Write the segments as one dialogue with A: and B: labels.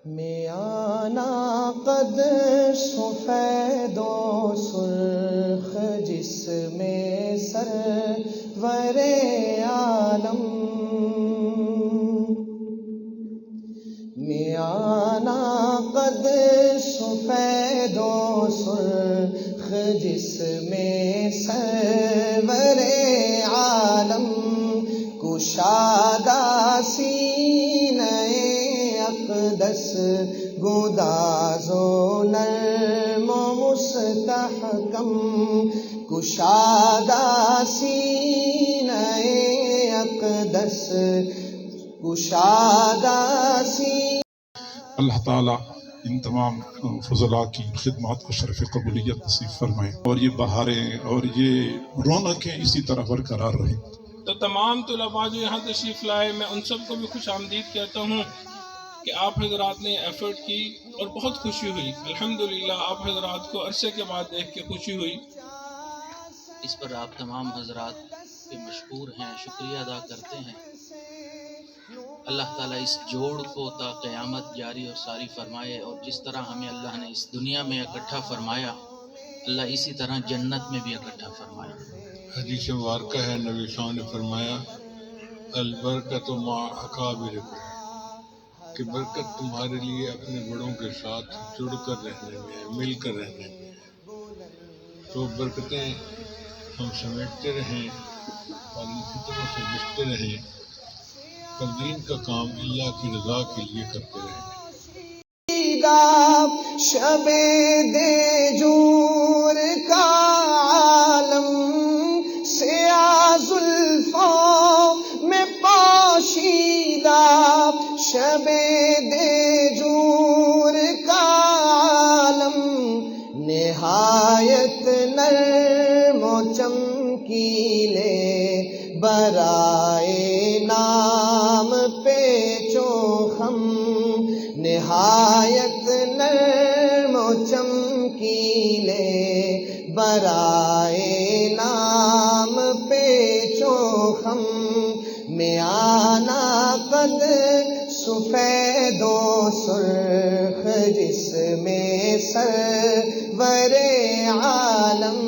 A: میانا قد سفید و سرخ جس میں سرور عالم، میانا قد سفید و سرخ جس میں سرور عالم، کشادہ سینہ اقدس گداز و نرم و مستحکم، کشادہ سینہ اقدس کشادہ سینہ۔
B: اللہ تعالیٰ ان تمام فضلاء کی خدمات کو شرف قبولیت نصیب فرمائے، اور یہ بہاریں اور یہ رونقیں اسی طرح برقرار رہیں۔
C: تو تمام طلباء جو یہاں تشریف لائے، میں ان سب کو بھی خوش آمدید کہتا ہوں کہ آپ حضرات نے ایفرٹ کی اور بہت خوشی ہوئی۔ الحمدللہ آپ حضرات کو عرصے کے بعد دیکھ کے خوشی ہوئی۔
D: اس پر آپ تمام حضرات کے مشکور ہیں، شکریہ ادا کرتے ہیں۔ اللہ تعالیٰ اس جوڑ کو تا قیامت جاری اور ساری فرمائے، اور جس طرح ہمیں اللہ نے اس دنیا میں اکٹھا فرمایا، اللہ اسی طرح جنت میں بھی اکٹھا فرمایا۔
E: حدیث مبارکہ ہے، نبی صلی اللہ علیہ وسلم نے فرمایا البرکۃ مع اکابرکم، کہ برکت تمہارے لیے اپنے بڑوں کے ساتھ جڑ کر رہنے میں ہے، مل کر رہنے میں ہے۔ تو برکتیں ہم سمیٹتے رہیں اور اسی طرح سے بچتے رہیں اور دین کا کام اللہ کی رضا کے لیے کرتے رہیں۔
A: شب دیجور کا عالم سیاہ زلفوں میں پوشیدہ، شب دیجور کا عالم نہایت نرم و چمکیلے، برائے نام پیچو خم، نہایت نرم و چمکیلے، برائے نام پیچو خم، میانا قد سفید و سرخ جس میں سرور عالم،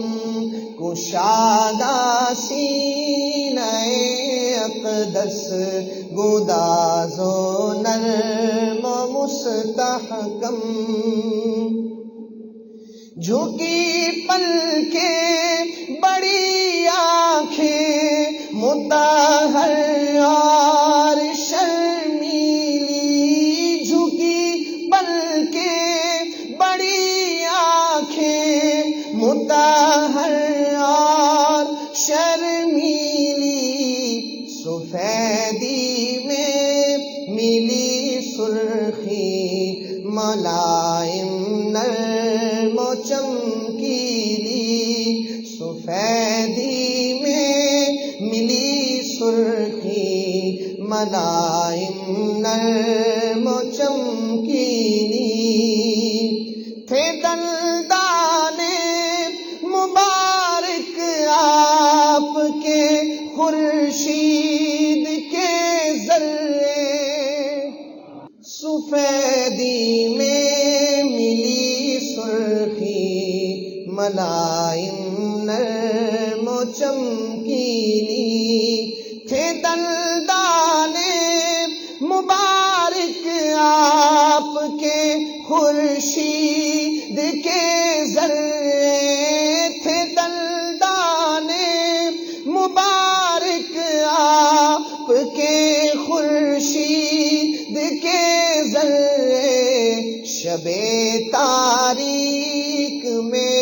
A: کشادہ سینہ اقدس گداز و نرم و مستحکم، جھکی پلکیں بڑی آنکھیں مطہر اور شرمیلی، جھکی پلکیں بڑی آنکھیں مطہر اور شرمیلی، سفیدی میں ملی سرخی، ملائم نرم و چمکیلی، سفیدی میں ملی سرخی، ملائم نرم و چمکیلی، تھے دندان مبارک آپ کے خورشید کے ذرے، سفیدی میں ملی سرخی، ملائم نرم و چمکیلی، تھے دندان مبارک آپ کے خورشید کے ذرے، تھے دندان مبارک آپ کے خورشید کے ذرے، شب تاریک میں